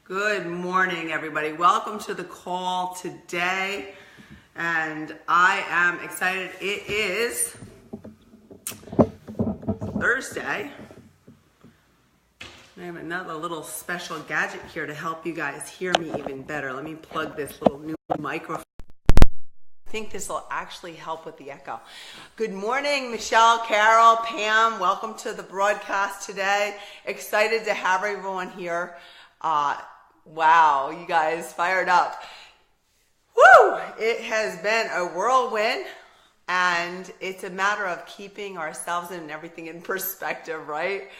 Good morning, everybody. Welcome to the call today, and I am excited. It is Thursday. I have another little special gadget here to help you guys hear me even better. Let me plug this little new microphone. I think this will actually help with the echo. Good morning, Michelle, Carol, Pam. Welcome to the broadcast today. Excited to have everyone here. Wow, you guys fired up. Woo! It has been a whirlwind, and it's a matter of keeping ourselves and everything in perspective, right?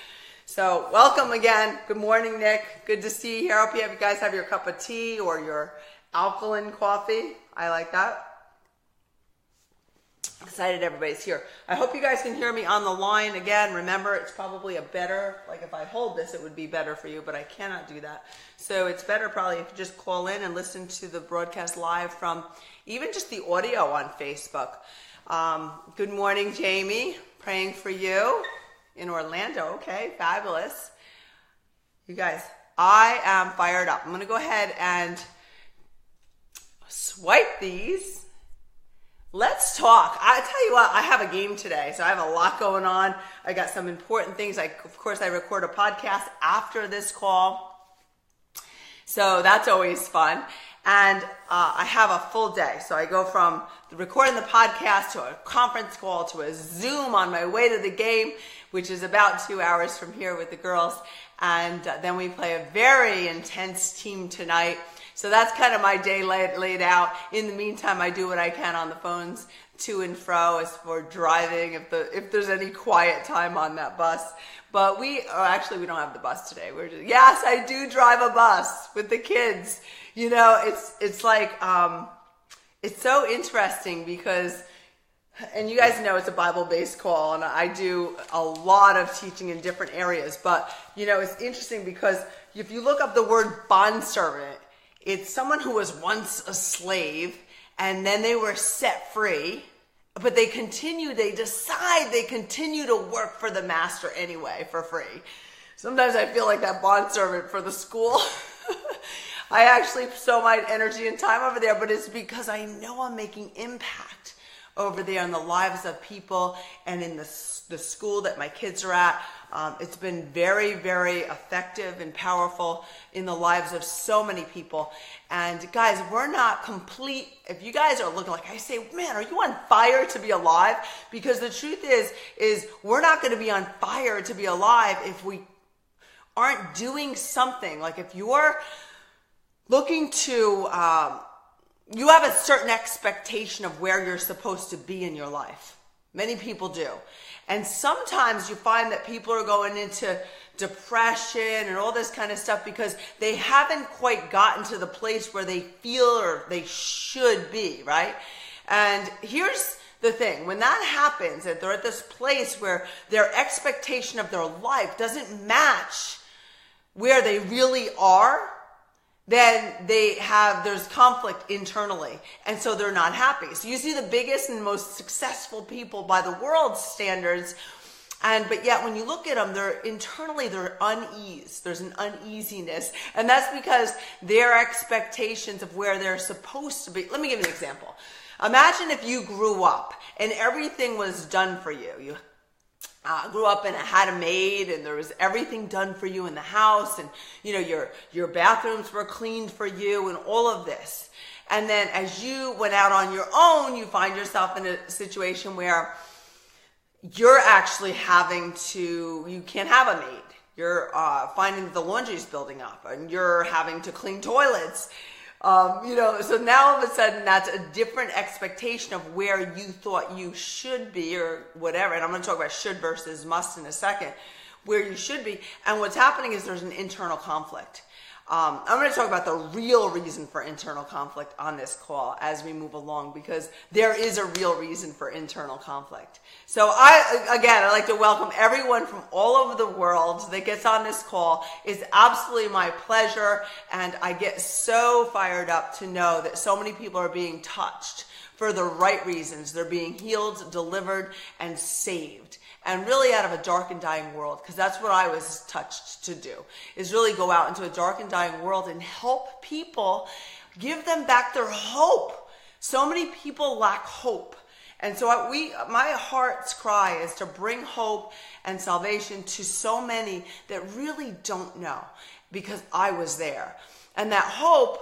So welcome again. Good morning, Nick. Good to see you here. I hope you guys have your cup of tea or your alkaline coffee. I like that. Excited everybody's here. I hope you guys can hear me on the line. Again, remember, it's probably like if I hold this, it would be better for you, but I cannot do that. So it's better probably if you just call in and listen to the broadcast live from even just the audio on Facebook. Good morning, Jamie. Praying for you in Orlando. Okay, fabulous. You guys, I am fired up. I'm going to go ahead and swipe these. Let's talk. I tell you what, I have a game today, so I have a lot going on. I got some important things. Of course, I record a podcast after this call, so that's always fun. And I have a full day, so I go from recording the podcast to a conference call to a Zoom on my way to the game, which is about 2 hours from here with the girls. And then we play a very intense team tonight. So that's kind of my day laid out. In the meantime, I do what I can on the phones to and fro as for driving, if there's any quiet time on that bus. But we don't have the bus today. Yes, I do drive a bus with the kids. You know, it's like, it's so interesting because, and you guys know it's a Bible-based call, and I do a lot of teaching in different areas. But, you know, it's interesting because if you look up the word bondservant, it's someone who was once a slave and then they were set free, but they decide they continue to work for the master anyway for free. Sometimes I feel like that bondservant for the school. I actually sow my energy and time over there, but it's because I know I'm making impact over there in the lives of people and in the school that my kids are at. It's been very, very effective and powerful in the lives of so many people. And guys, we're not complete. If you guys are looking like I say, man, are you on fire to be alive? Because the truth is we're not going to be on fire to be alive if we aren't doing something. Like if you're looking to, you have a certain expectation of where you're supposed to be in your life. Many people do. And sometimes you find that people are going into depression and all this kind of stuff because they haven't quite gotten to the place where they feel or they should be, right? And here's the thing. When that happens, that they're at this place where their expectation of their life doesn't match where they really are, then there's conflict internally, and so they're not happy. So you see the biggest and most successful people by the world's standards, but yet when you look at them, they're uneased. There's an uneasiness, and that's because their expectations of where they're supposed to be. Let me give you an example. Imagine if you grew up and everything was done for you. You grew up and had a maid and there was everything done for you in the house, and you know your bathrooms were cleaned for you and all of this. And then as you went out on your own, you find yourself in a situation where you're actually you can't have a maid. You're finding the laundry's building up and you're having to clean toilets. So now all of a sudden that's a different expectation of where you thought you should be or whatever. And I'm going to talk about should versus must in a second, where you should be. And what's happening is there's an internal conflict. I'm going to talk about the real reason for internal conflict on this call as we move along, because there is a real reason for internal conflict. So I'd like to welcome everyone from all over the world that gets on this call. It's absolutely my pleasure, and I get so fired up to know that so many people are being touched for the right reasons. They're being healed, delivered, and saved. And really out of a dark and dying world, because that's what I was touched to do, is really go out into a dark and dying world and help people, give them back their hope. So many people lack hope. And so my heart's cry is to bring hope and salvation to so many that really don't know, because I was there. And that hope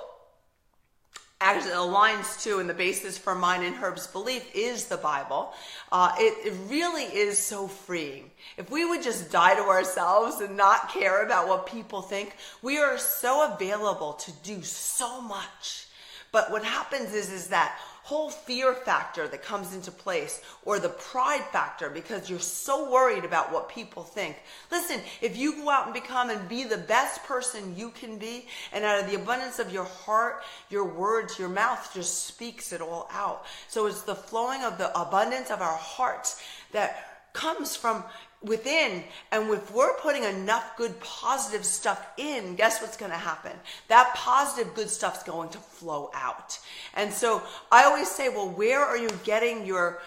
actually aligns to, and the basis for mine and Herb's belief is the Bible. It really is so freeing. If we would just die to ourselves and not care about what people think, we are so available to do so much. But what happens is that whole fear factor that comes into place, or the pride factor, because you're so worried about what people think. Listen, if you go out and become and be the best person you can be, and out of the abundance of your heart, your words, your mouth just speaks it all out. So it's the flowing of the abundance of our hearts that comes from within. And if we're putting enough good positive stuff in, guess what's going to happen? That positive good stuff's going to flow out. And so I always say, well, where are you getting your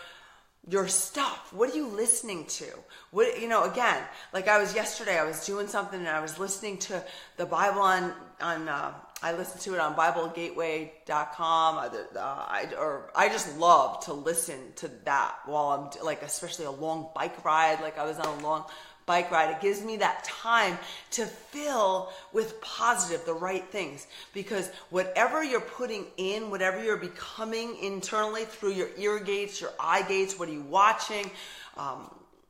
stuff? What are you listening to? What, again, like yesterday, I was doing something and I was listening to the Bible I listened to it on BibleGateway.com. I just love to listen to that while I'm especially a long bike ride. Like I was on a long bike ride. It gives me that time to fill with positive, the right things. Because whatever you're putting in, whatever you're becoming internally through your ear gates, your eye gates, what are you watching?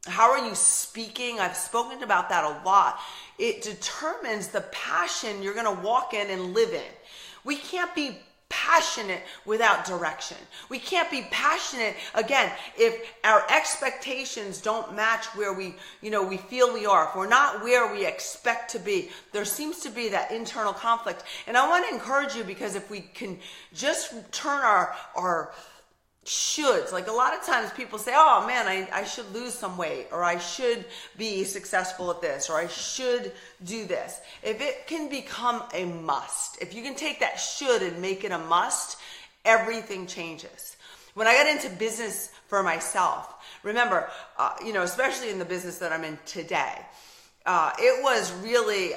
How are you speaking? I've spoken about that a lot. It determines the passion you're going to walk in and live in. We can't be passionate without direction. We can't be passionate, again, if our expectations don't match where we feel we are. If we're not where we expect to be, there seems to be that internal conflict. And I want to encourage you, because if we can just turn our shoulds. Like a lot of times people say, oh man, I should lose some weight, or I should be successful at this, or I should do this. If it can become a must, if you can take that should and make it a must, everything changes. When I got into business for myself, remember, especially in the business that I'm in today, it was really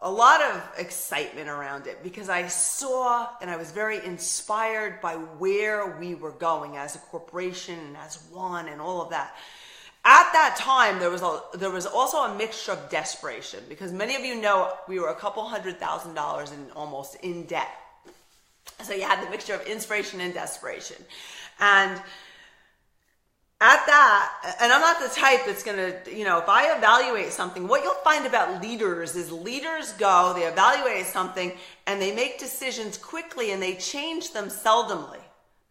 a lot of excitement around it, because I saw and I was very inspired by where we were going as a corporation and as one and all of that. At that time, there was also a mixture of desperation, because many of you know we were a couple $100,000 almost in debt. So you had the mixture of inspiration and desperation. And at that, and I'm not the type that's going to, if I evaluate something, what you'll find about leaders is leaders go, they evaluate something, and they make decisions quickly, and they change them seldomly.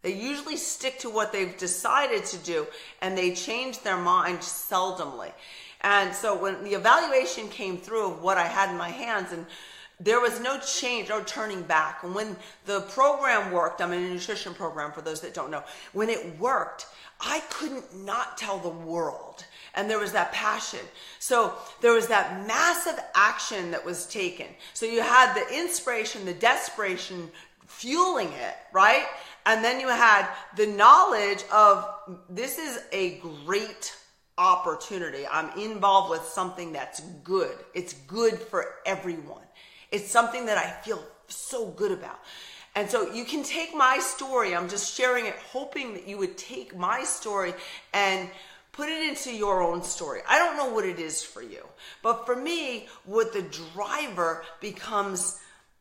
They usually stick to what they've decided to do, and they change their mind seldomly. And so when the evaluation came through of what I had in my hands, and there was no change, no turning back. And when the program worked, I'm in a nutrition program for those that don't know, when it worked, I couldn't not tell the world. And there was that passion. So there was that massive action that was taken. So you had the inspiration, the desperation fueling it, right? And then you had the knowledge of, this is a great opportunity. I'm involved with something that's good. It's good for everyone. It's something that I feel so good about. And so you can take my story, I'm just sharing it, hoping that you would take my story and put it into your own story. I don't know what it is for you, but for me, what the driver becomes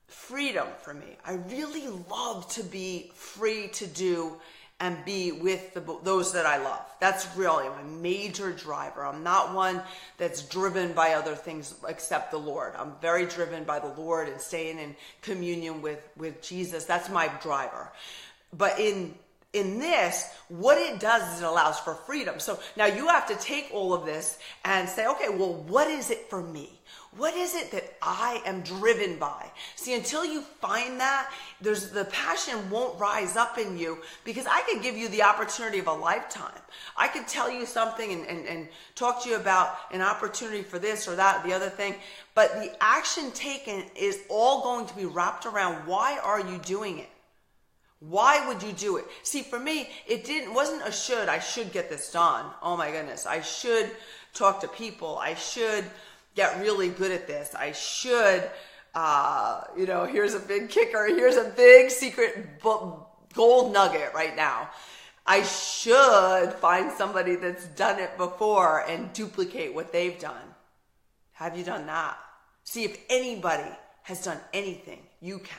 freedom for me. I really love to be free to do and be with those that I love. That's really my major driver. I'm not one that's driven by other things except the Lord. I'm very driven by the Lord and staying in communion with Jesus. That's my driver. But in this, what it does is it allows for freedom. So now you have to take all of this and say, okay, well, what is it for me? What is it that I am driven by? See, until you find that, the passion won't rise up in you, because I could give you the opportunity of a lifetime. I could tell you something and talk to you about an opportunity for this or that, the other thing, but the action taken is all going to be wrapped around, why are you doing it? Why would you do it? See, for me, wasn't a should. I should get this done. Oh my goodness. I should talk to people. I should get really good at this. I should, here's a big kicker. Here's a big secret gold nugget right now. I should find somebody that's done it before and duplicate what they've done. Have you done that? See, if anybody has done anything, you can.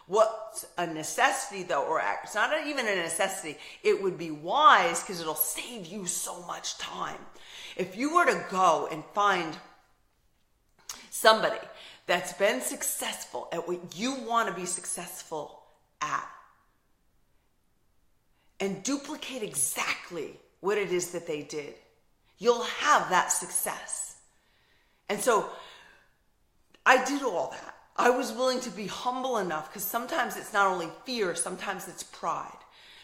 What's a necessity though, or it's not even a necessity, it would be wise because it'll save you so much time. If you were to go and find somebody that's been successful at what you want to be successful at and duplicate exactly what it is that they did, you'll have that success. And so I did all that. I was willing to be humble enough because sometimes it's not only fear, sometimes it's pride.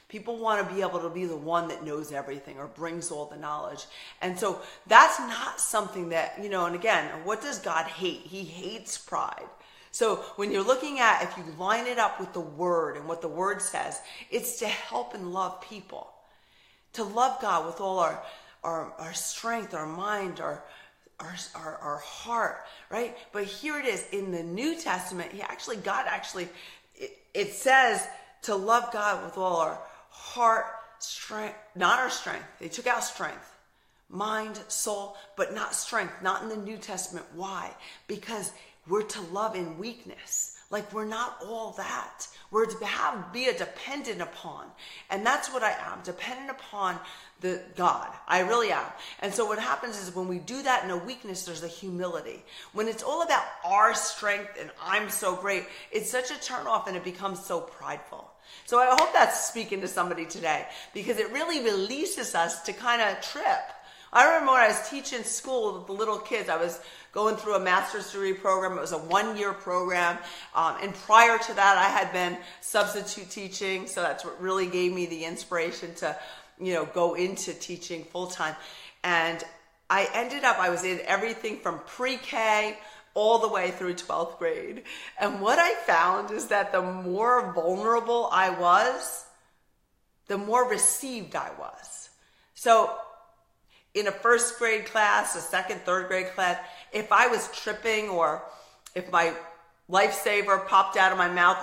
People want to be able to be the one that knows everything or brings all the knowledge. And so that's not something that, and again, what does God hate? He hates pride. So when you're looking at, if you line it up with the word and what the word says, it's to help and love people, to love God with all our strength, our mind, our heart, right? But here it is in the New Testament. It says to love God with all our heart, strength, not our strength. They took out strength, mind, soul, but not strength, not in the New Testament. Why? Because we're to love in weakness. Like we're not all that. We're to be a dependent upon. And that's what I am, dependent upon the God. I really am. And so what happens is when we do that in a weakness, there's a humility. When it's all about our strength and I'm so great, it's such a turnoff and it becomes so prideful. So I hope that's speaking to somebody today because it really releases us to kind of trip. I remember when I was teaching school with the little kids, I was going through a master's degree program. It was a 1-year program. And prior to that, I had been substitute teaching. So that's what really gave me the inspiration to, go into teaching full time. And I was in everything from pre-K all the way through 12th grade. And what I found is that the more vulnerable I was, the more received I was. So in a first grade class, a second, third grade class, if I was tripping or if my lifesaver popped out of my mouth,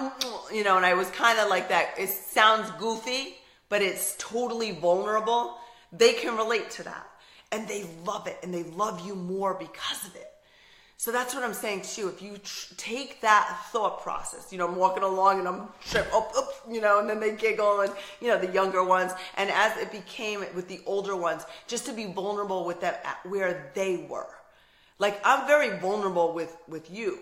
and I was kind of like that, it sounds goofy, but it's totally vulnerable, they can relate to that. And they love it, and they love you more because of it. So that's what I'm saying too. If you take that thought process, I'm walking along and I'm tripping, and then they giggle and, the younger ones. And as it became with the older ones, just to be vulnerable with them at where they were. Like I'm very vulnerable with you.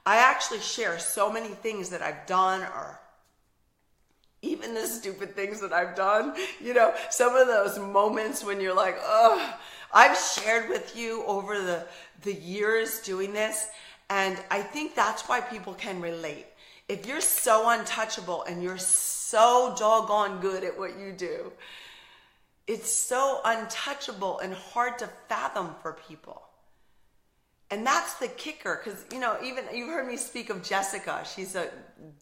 I actually share so many things that I've done or even the stupid things that I've done, some of those moments when you're like, oh, I've shared with you over the years doing this. And I think that's why people can relate. If you're so untouchable and you're so doggone good at what you do, it's so untouchable and hard to fathom for people. And that's the kicker, because, even you heard me speak of Jessica. She's a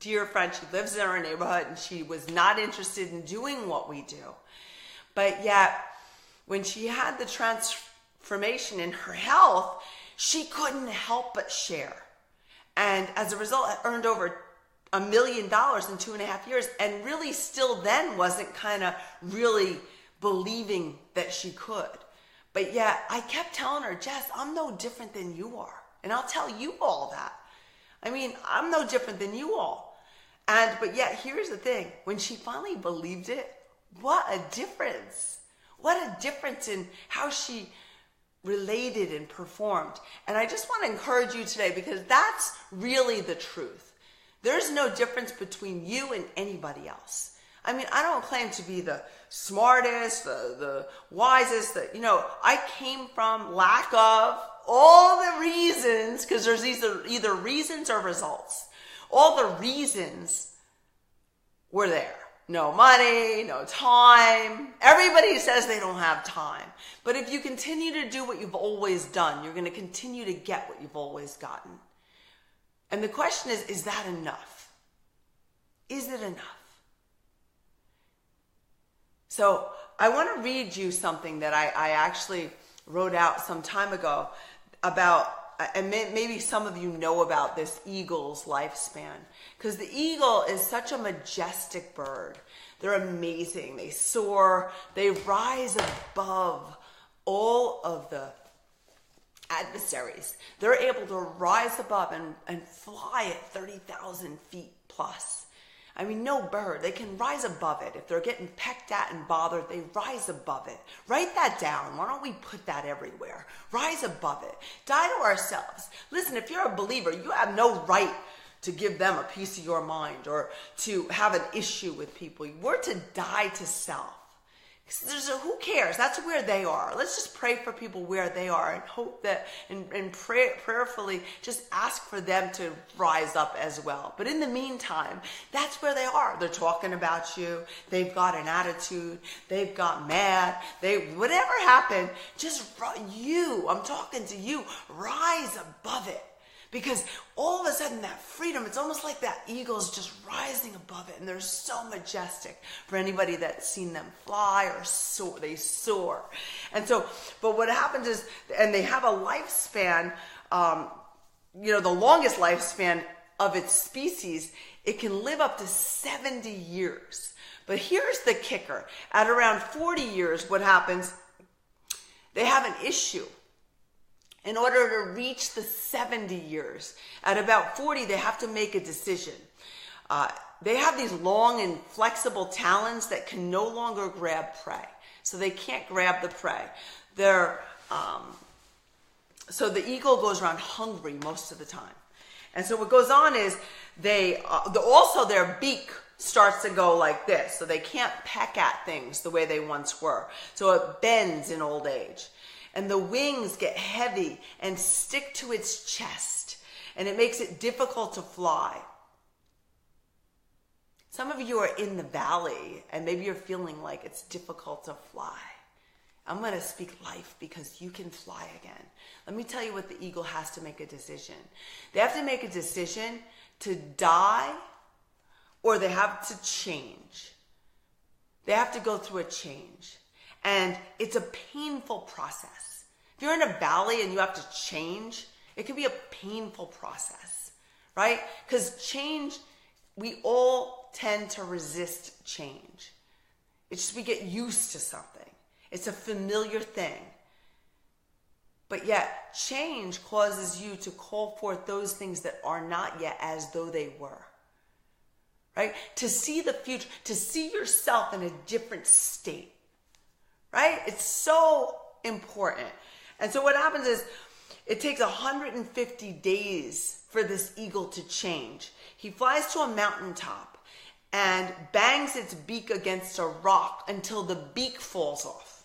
dear friend. She lives in our neighborhood, and she was not interested in doing what we do. But yet, when she had the transformation in her health, she couldn't help but share. And as a result, I earned over $1 million in 2.5 years, and really still then wasn't kind of really believing that she could. But yet I kept telling her, Jess, I'm no different than you are. And I'll tell you all that. I mean, I'm no different than you all. But yet here's the thing. When she finally believed it, what a difference. What a difference in how she related and performed. And I just want to encourage you today because that's really the truth. There's no difference between you and anybody else. I mean, I don't claim to be the smartest, the wisest, I came from lack of all the reasons, because there's either reasons or results. All the reasons were there. No money, no time. Everybody says they don't have time. But if you continue to do what you've always done, you're going to continue to get what you've always gotten. And the question is that enough? Is it enough? So I want to read you something that I actually wrote out some time ago about, and maybe some of you know about this eagle's lifespan, because the eagle is such a majestic bird. They're amazing. They soar. They rise above all of the adversaries. They're able to rise above and fly at 30,000 feet plus. I mean, no bird, they can rise above it. If they're getting pecked at and bothered, they rise above it. Write that down. Why don't we put that everywhere? Rise above it. Die to ourselves. Listen, if you're a believer, you have no right to give them a piece of your mind or to have an issue with people. We're to die to self. Who cares? That's where they are. Let's just pray for people where they are and hope that, and prayerfully just ask for them to rise up as well. But in the meantime, that's where they are. They're talking about you. They've got an attitude. They've got mad. Whatever happened, I'm talking to you, rise above it. Because all of a sudden that freedom, it's almost like that eagle's just rising above it. And they're so majestic. For anybody that's seen them fly or soar, they soar. And so, but what happens is, and they have a lifespan, the longest lifespan of its species, it can live up to 70 years. But here's the kicker. At around 40 years, what happens? They have an issue. In order to reach the 70 years, at about 40, they have to make a decision. They have these long and flexible talons that can no longer grab prey. So they can't grab the prey. So the eagle goes around hungry most of the time. And so what goes on is also their beak starts to go like this. So they can't peck at things the way they once were. So it bends in old age. And the wings get heavy and stick to its chest. And it makes it difficult to fly. Some of you are in the valley and maybe you're feeling like it's difficult to fly. I'm going to speak life because you can fly again. Let me tell you what the eagle has to make a decision. They have to make a decision to die or they have to change. They have to go through a change. And it's a painful process. If you're in a valley and you have to change, it can be a painful process, right? Because change, we all tend to resist change. It's just we get used to something. It's a familiar thing. But yet, change causes you to call forth those things that are not yet as though they were, right? To see the future, to see yourself in a different state. Right? It's so important. And so what happens is it takes 150 days for this eagle to change. He flies to a mountaintop and bangs its beak against a rock until the beak falls off.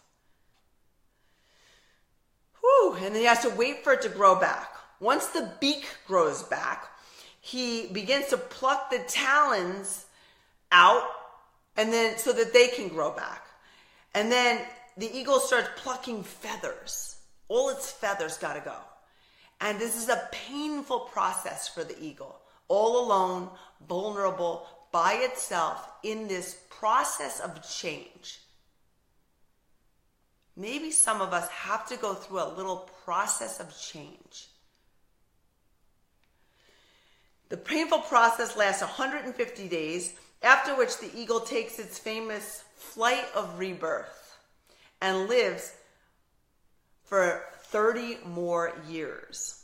Whew, and then he has to wait for it to grow back. Once the beak grows back, he begins to pluck the talons out and then so that they can grow back. And then the eagle starts plucking feathers. All its feathers got to go. And this is a painful process for the eagle. All alone, vulnerable, by itself in this process of change. Maybe some of us have to go through a little process of change. The painful process lasts 150 days, after which the eagle takes its famous flight of rebirth and lives for 30 more years.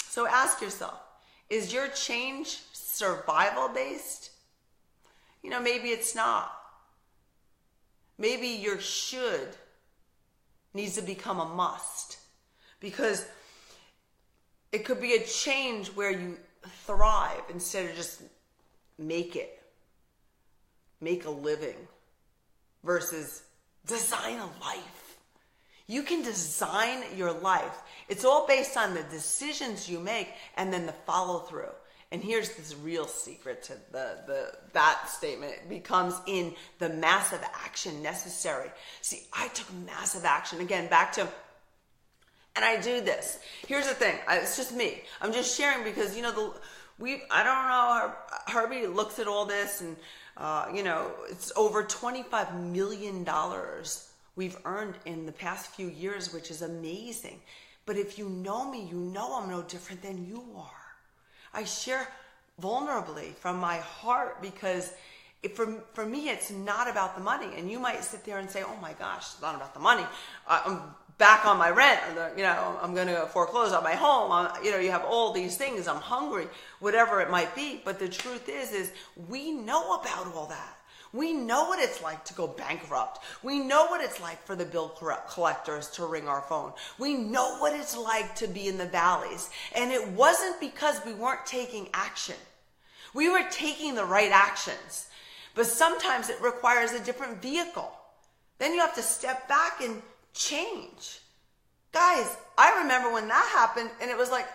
So ask yourself, is your change survival based? Maybe it's not. Maybe your should needs to become a must, because it could be a change where you thrive instead of just make a living versus design a life. You can design your life. It's all based on the decisions you make and then the follow through. And here's this real secret to that statement. It becomes in the massive action necessary. See, I took massive action. Again, back to, and I do this. Here's the thing. It's just me. I'm just sharing because, I don't know, Herbie looks at all this and It's over $25 million we've earned in the past few years, which is amazing. But if you know me, you know I'm no different than you are. I share vulnerably from my heart because for me, it's not about the money. And you might sit there and say, oh my gosh, it's not about the money. I'm back on my rent. I'm going to foreclose on my home. You have all these things. I'm hungry, whatever it might be. But the truth is we know about all that. We know what it's like to go bankrupt. We know what it's like for the bill collectors to ring our phone. We know what it's like to be in the valleys. And it wasn't because we weren't taking action. We were taking the right actions. But sometimes it requires a different vehicle. Then you have to step back and change. Guys, I remember when that happened and it was like,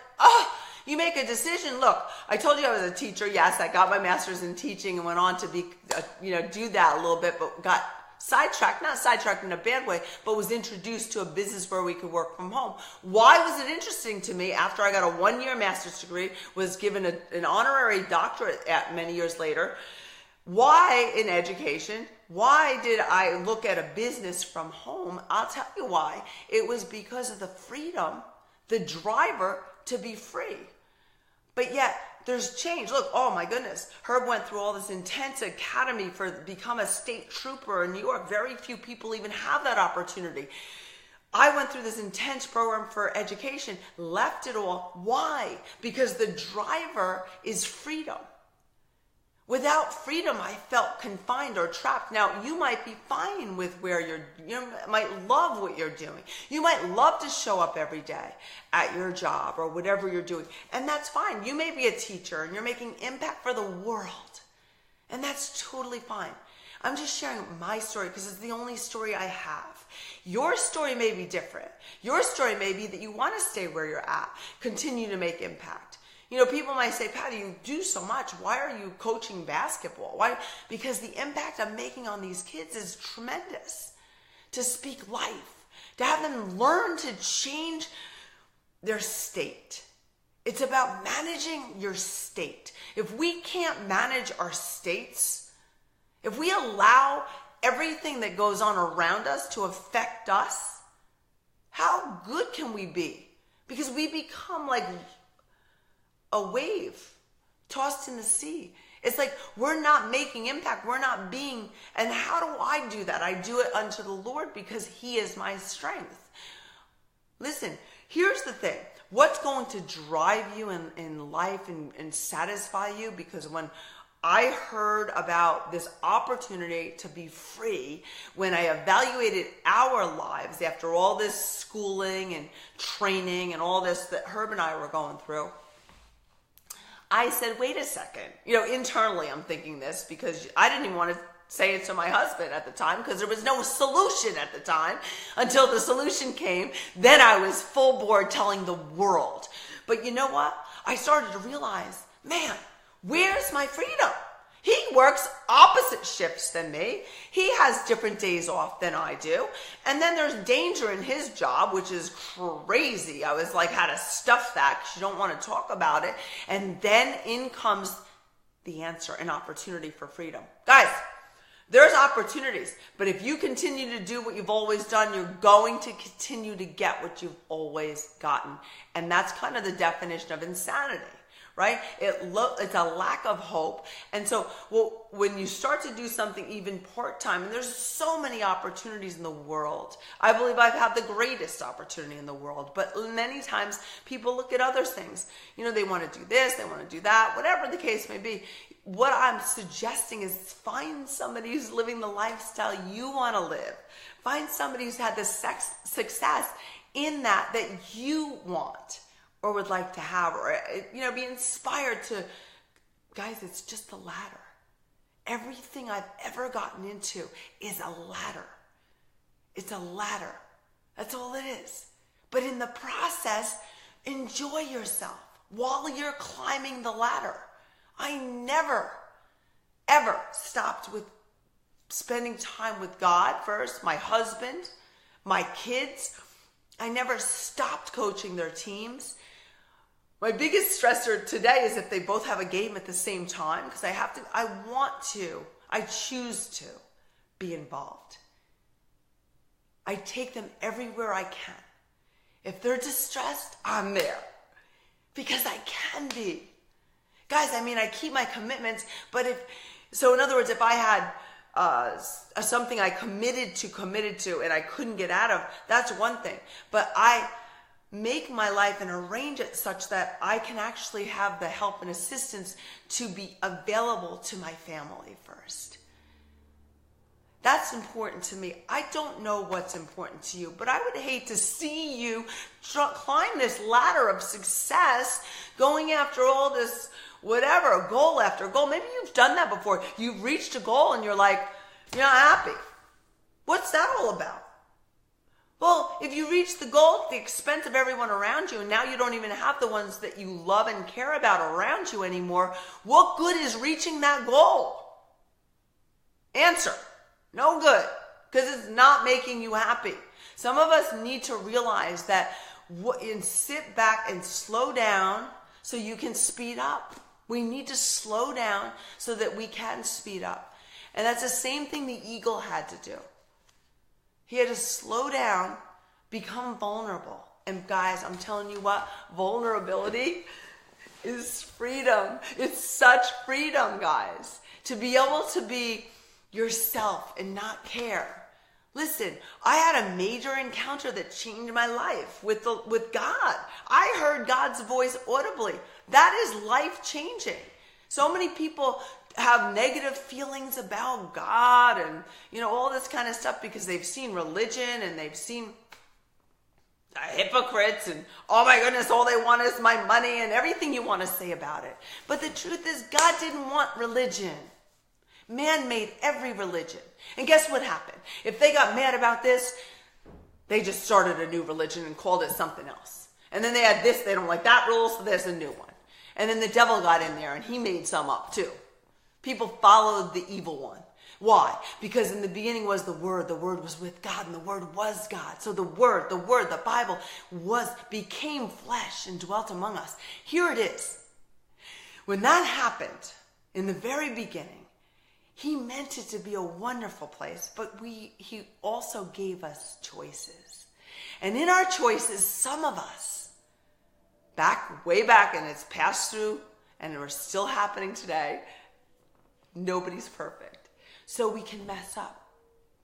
you make a decision. Look, I told you I was a teacher. Yes, I got my master's in teaching and went on to be, do that a little bit, but got sidetracked, not sidetracked in a bad way, but was introduced to a business where we could work from home. Why was it interesting to me after I got a 1-year master's degree, was given an honorary doctorate many years later? Why in education? Why did I look at a business from home? I'll tell you why. It was because of the freedom, the driver to be free. But yet there's change. Look, oh my goodness. Herb went through all this intense academy for become a state trooper in New York. Very few people even have that opportunity. I went through this intense program for education, left it all. Why? Because the driver is freedom. Without freedom, I felt confined or trapped. Now, you might be fine with where you might love what you're doing. You might love to show up every day at your job or whatever you're doing. And that's fine. You may be a teacher and you're making impact for the world. And that's totally fine. I'm just sharing my story because it's the only story I have. Your story may be different. Your story may be that you want to stay where you're at, continue to make impact. People might say, Patty, you do so much. Why are you coaching basketball? Why? Because the impact I'm making on these kids is tremendous. To speak life, to have them learn to change their state. It's about managing your state. If we can't manage our states, if we allow everything that goes on around us to affect us, how good can we be? Because we become like a wave tossed in the sea. It's like we're not making impact. We're not being. And how do I do that? I do it unto the Lord because He is my strength. Listen, here's the thing. What's going to drive you in life and satisfy you? Because when I heard about this opportunity to be free, when I evaluated our lives after all this schooling and training and all this that Herb and I were going through, I said, wait a second. Internally I'm thinking this because I didn't even want to say it to my husband at the time because there was no solution at the time until the solution came. Then I was full board telling the world. But you know what? I started to realize, man, where's my freedom? He works opposite shifts than me. He has different days off than I do. And then there's danger in his job, which is crazy. I was like, how to stuff that because you don't want to talk about it. And then in comes the answer, an opportunity for freedom. Guys, there's opportunities. But if you continue to do what you've always done, you're going to continue to get what you've always gotten. And that's kind of the definition of insanity. Right? It's a lack of hope. And so when you start to do something even part-time, and there's so many opportunities in the world. I believe I've had the greatest opportunity in the world. But many times people look at other things. They want to do this, they want to do that, whatever the case may be. What I'm suggesting is find somebody who's living the lifestyle you want to live. Find somebody who's had the success in that you want or would like to have, or, be inspired to, guys, it's just the ladder. Everything I've ever gotten into is a ladder. It's a ladder. That's all it is. But in the process, enjoy yourself while you're climbing the ladder. I never, ever stopped with spending time with God first, my husband, my kids. I never stopped coaching their teams. My biggest stressor today is if they both have a game at the same time because I I choose to be involved. I take them everywhere I can. If they're distressed, I'm there. Because I can be. Guys, I keep my commitments, but in other words, if I had something I committed to and I couldn't get out of, that's one thing. But I make my life and arrange it such that I can actually have the help and assistance to be available to my family first. That's important to me. I don't know what's important to you, but I would hate to see you climb this ladder of success going after all this, whatever, goal after goal. Maybe you've done that before. You've reached a goal and you're like, you're not happy. What's that all about? Well, if you reach the goal at the expense of everyone around you, and now you don't even have the ones that you love and care about around you anymore, what good is reaching that goal? Answer. No good, because it's not making you happy. Some of us need to realize that and sit back and slow down so you can speed up. We need to slow down so that we can speed up. And that's the same thing the eagle had to do. He had to slow down, become vulnerable. And guys, I'm telling you what, vulnerability is freedom. It's such freedom, guys. To be able to be yourself and not care. Listen, I had a major encounter that changed my life with God. I heard God's voice audibly. That is life-changing. So many people have negative feelings about God and, all this kind of stuff because they've seen religion and they've seen hypocrites and, oh my goodness, all they want is my money and everything you want to say about it. But the truth is, God didn't want religion. Man made every religion. And guess what happened? If they got mad about this, they just started a new religion and called it something else. And then they had this, they don't like that rule, so there's a new one. And then the devil got in there and he made some up too. People followed the evil one. Why? Because in the beginning was the Word was with God, and the Word was God. So the Word, the Bible became flesh and dwelt among us. Here it is. When that happened, in the very beginning, He meant it to be a wonderful place, but He also gave us choices. And in our choices, some of us, way back, and it's passed through, and we're still happening today, nobody's perfect. So we can mess up.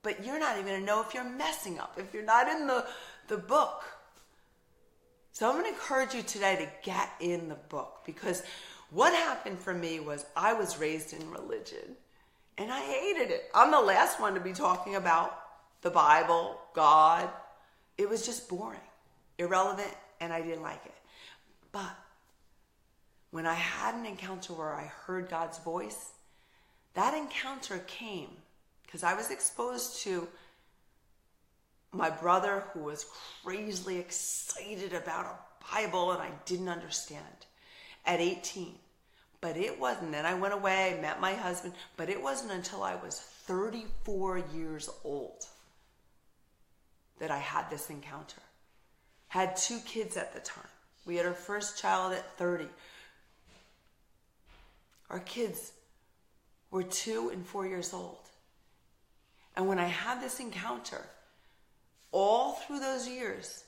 But you're not even going to know if you're messing up, if you're not in the book. So I'm going to encourage you today to get in the book, because what happened for me was I was raised in religion. And I hated it. I'm the last one to be talking about the Bible, God. It was just boring, irrelevant, and I didn't like it. But when I had an encounter where I heard God's voice, that encounter came because I was exposed to my brother who was crazily excited about a Bible and I didn't understand at 18. But it wasn't. Then I went away, met my husband, but it wasn't until I was 34 years old that I had this encounter. Had 2 kids at the time. We had our first child at 30. Our kids were 2 and 4 years old. And when I had this encounter, all through those years,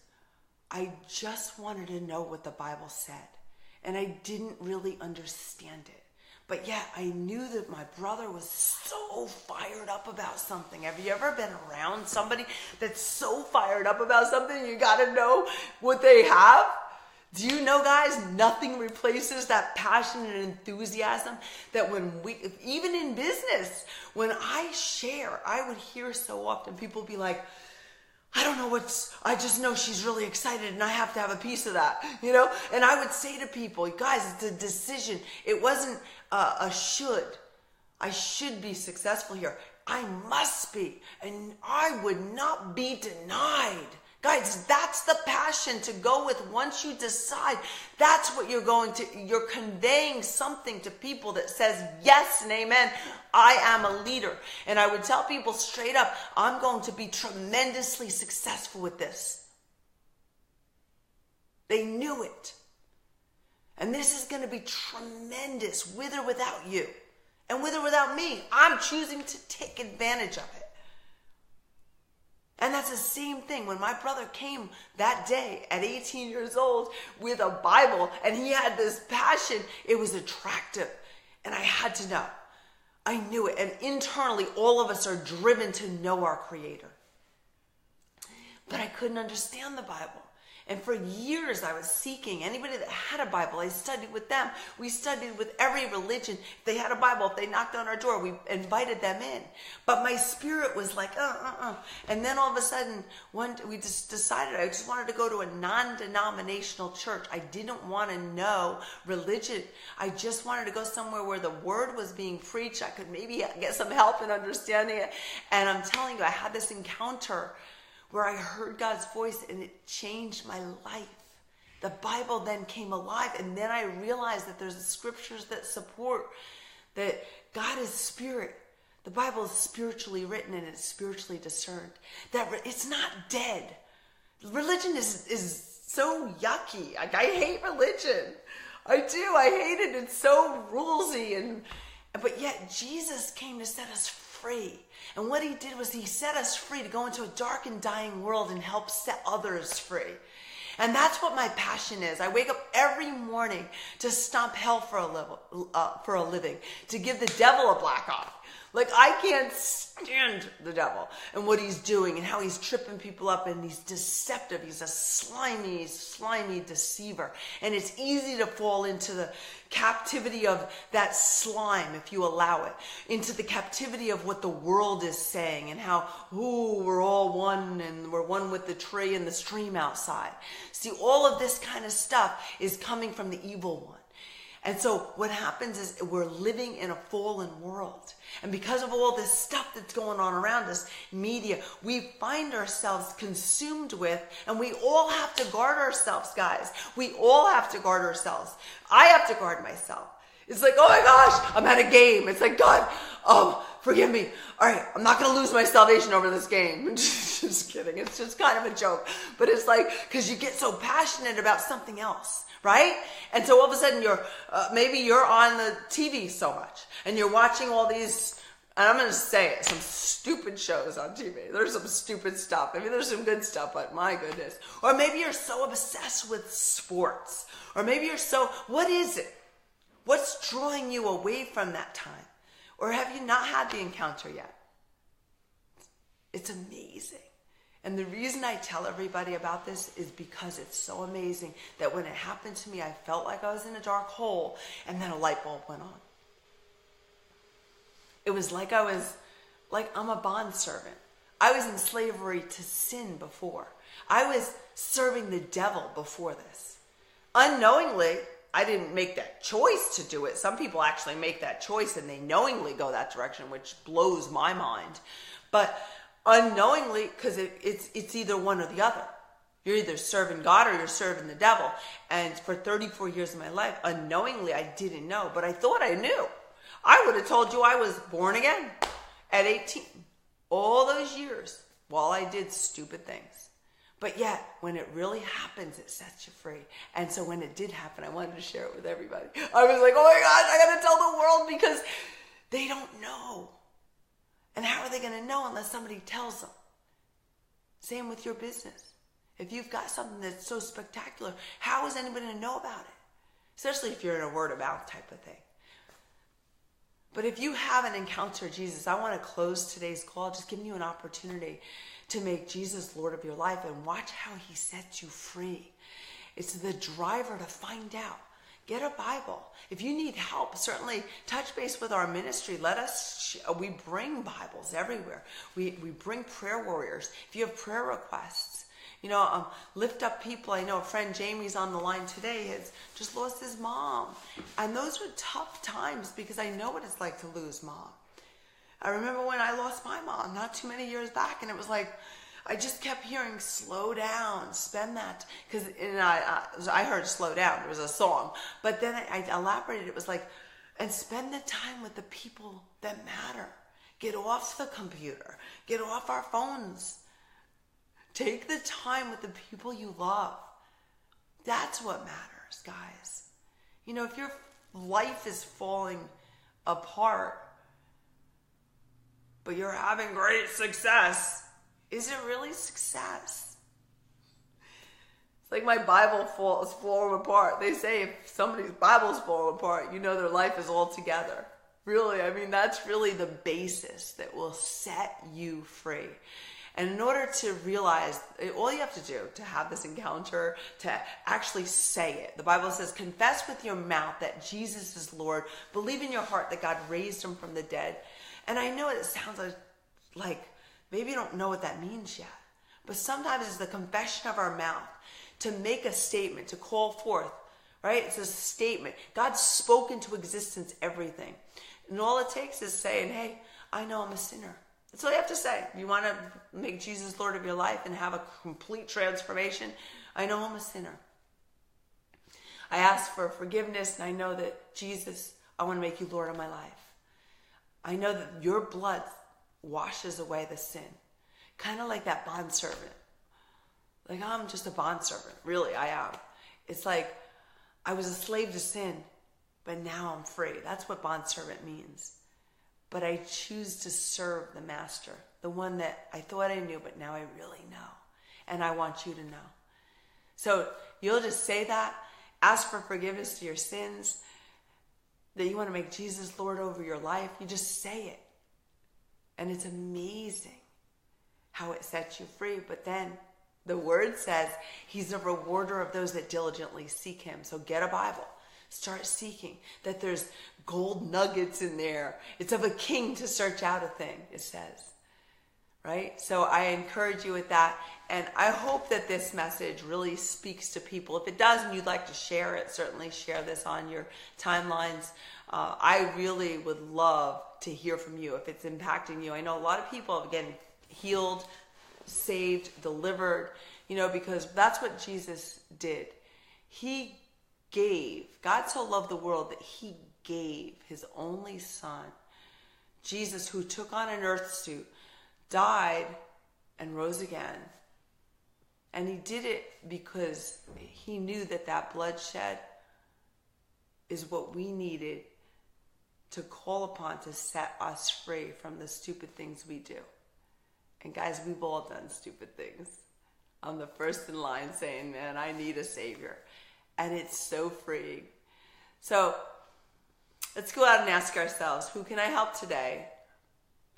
I just wanted to know what the Bible said. And I didn't really understand it. But yet I knew that my brother was so fired up about something. Have you ever been around somebody that's so fired up about something you got to know what they have? Do you know, guys, nothing replaces that passion and enthusiasm that even in business, when I share, I would hear so often people be like, I don't know I just know she's really excited and I have to have a piece of that, And I would say to people, guys, it's a decision. It wasn't a should. I should be successful here. I must be. And I would not be denied. Guys, that's the passion to go with. Once you decide, that's what you're conveying something to people that says yes and amen. I am a leader. And I would tell people straight up, I'm going to be tremendously successful with this. They knew it. And this is going to be tremendous with or without you. And with or without me, I'm choosing to take advantage of it. And that's the same thing when my brother came that day at 18 years old with a Bible and he had this passion. It was attractive. And I had to know. I knew it. And internally, all of us are driven to know our Creator. But I couldn't understand the Bible. And for years I was seeking anybody that had a Bible. I studied with them. We studied with every religion. If they had a Bible, if they knocked on our door, we invited them in. But my spirit was like, And then all of a sudden, we just decided I just wanted to go to a non-denominational church. I didn't want to know religion. I just wanted to go somewhere where the word was being preached. I could maybe get some help in understanding it. And I'm telling you, I had this encounter where I heard God's voice and it changed my life. The Bible then came alive, and then I realized that there's scriptures that support that God is spirit. The Bible is spiritually written and it's spiritually discerned. That it's not dead. Religion is so yucky. Like, I hate religion. I do. I hate it. It's so rulesy, but yet Jesus came to set us free. And what he did was he set us free to go into a dark and dying world and help set others free. And that's what my passion is. I wake up every morning to stomp hell for a living, to give the devil a black eye. Like, I can't stand the devil and what he's doing and how he's tripping people up, and he's deceptive. He's a slimy deceiver. And it's easy to fall into the captivity of that slime if you allow it, into the captivity of what the world is saying and how, we're all one and we're one with the tree and the stream outside. See, all of this kind of stuff is coming from the evil one. And so what happens is we're living in a fallen world. And because of all this stuff that's going on around us, media, we find ourselves consumed with, and we all have to guard ourselves, guys. We all have to guard ourselves. I have to guard myself. It's like, oh my gosh, I'm at a game. It's like, God, forgive me. All right, I'm not going to lose my salvation over this game. Just kidding. It's just kind of a joke. But it's like, because you get so passionate about something else, right? And so all of a sudden maybe you're on the TV so much and you're watching all these, and I'm going to say it, some stupid shows on TV. There's some stupid stuff. I mean, there's some good stuff, but my goodness. Or maybe you're so obsessed with sports. Or maybe what is it? What's drawing you away from that time? Or have you not had the encounter yet? It's amazing. And the reason I tell everybody about this is because it's so amazing that when it happened to me, I felt like I was in a dark hole, and then a light bulb went on. It was like I'm a bondservant. I was in slavery to sin before. I was serving the devil before this. Unknowingly, I didn't make that choice to do it. Some people actually make that choice and they knowingly go that direction, which blows my mind. But unknowingly, because it's either one or the other. You're either serving God or you're serving the devil. And for 34 years of my life, unknowingly, I didn't know, but I thought I knew. I would have told you I was born again at 18. All those years while I did stupid things. But yet, when it really happens, it sets you free. And so when it did happen, I wanted to share it with everybody. I was like, oh my gosh, I got to tell the world because they don't know. And how are they going to know unless somebody tells them? Same with your business. If you've got something that's so spectacular, how is anybody going to know about it? Especially if you're in a word of mouth type of thing. But if you haven't encountered Jesus, I want to close today's call just giving you an opportunity to make Jesus Lord of your life and watch how he sets you free. It's the driver to find out. Get a Bible. If you need help, certainly touch base with our ministry. We bring Bibles everywhere. We bring prayer warriors. If you have prayer requests, lift up people. I know a friend, Jamie's on the line today, has just lost his mom. And those are tough times because I know what it's like to lose mom. I remember when I lost my mom not too many years back, and it was like, I just kept hearing, slow down, spend that. Because I heard slow down. It was a song. But then I elaborated. It was like, and spend the time with the people that matter. Get off the computer. Get off our phones. Take the time with the people you love. That's what matters, guys. If your life is falling apart, but you're having great success. Is it really success? It's like my Bible is falling apart. They say if somebody's Bible's falling apart, you know their life is all together. Really, I mean, that's really the basis that will set you free. And in order to realize, all you have to do to have this encounter, to actually say it. The Bible says, confess with your mouth that Jesus is Lord. Believe in your heart that God raised him from the dead. And I know it sounds like maybe you don't know what that means yet. But sometimes it's the confession of our mouth to make a statement, to call forth, right? It's a statement. God's spoken to existence everything. And all it takes is saying, hey, I know I'm a sinner. That's all you have to say. You want to make Jesus Lord of your life and have a complete transformation? I know I'm a sinner. I ask for forgiveness, and I know that, Jesus, I want to make you Lord of my life. I know that your blood washes away the sin. Kind of like that bondservant. Like, I'm just a bondservant. Really, I am. It's like I was a slave to sin, but now I'm free. That's what bondservant means. But I choose to serve the master, the one that I thought I knew, but now I really know. And I want you to know. So you'll just say that, ask for forgiveness to your sins, that you want to make Jesus Lord over your life. You just say it. And it's amazing how it sets you free. But then the word says he's a rewarder of those that diligently seek him. So get a Bible. Start seeking, that there's gold nuggets in there. It's of a king to search out a thing, it says. Right? So I encourage you with that. And I hope that this message really speaks to people. If it does and you'd like to share it, certainly share this on your timelines. I really would love to hear from you if it's impacting you. I know a lot of people have getting healed, saved, delivered, because that's what Jesus did. He gave. God so loved the world that he gave his only son, Jesus, who took on an earth suit, died, and rose again. And he did it because he knew that bloodshed is what we needed to call upon to set us free from the stupid things we do. And guys, we've all done stupid things. I'm the first in line saying, man, I need a savior. And it's so freeing. So let's go out and ask ourselves, who can I help today?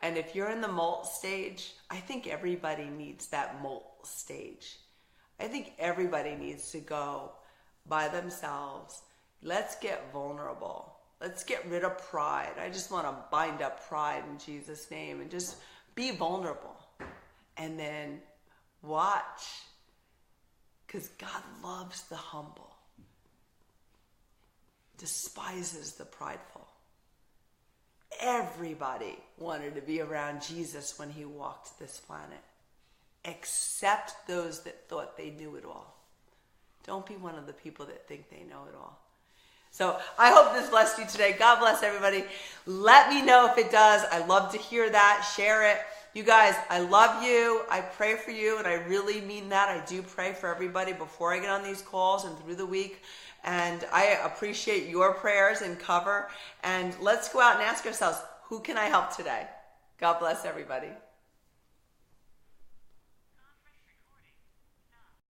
And if you're in the molt stage, I think everybody needs that molt stage. I think everybody needs to go by themselves. Let's get vulnerable. Let's get rid of pride. I just want to bind up pride in Jesus' name and just be vulnerable. And then watch. Because God loves the humble. Despises the prideful. Everybody wanted to be around Jesus when he walked this planet, except those that thought they knew it all. Don't be one of the people that think they know it all. So I hope this blessed you today. God bless everybody. Let me know if it does. I love to hear that. Share it. You guys, I love you. I pray for you, and I really mean that. I do pray for everybody before I get on these calls and through the week. And I appreciate your prayers and cover. And let's go out and ask ourselves, who can I help today? God bless everybody.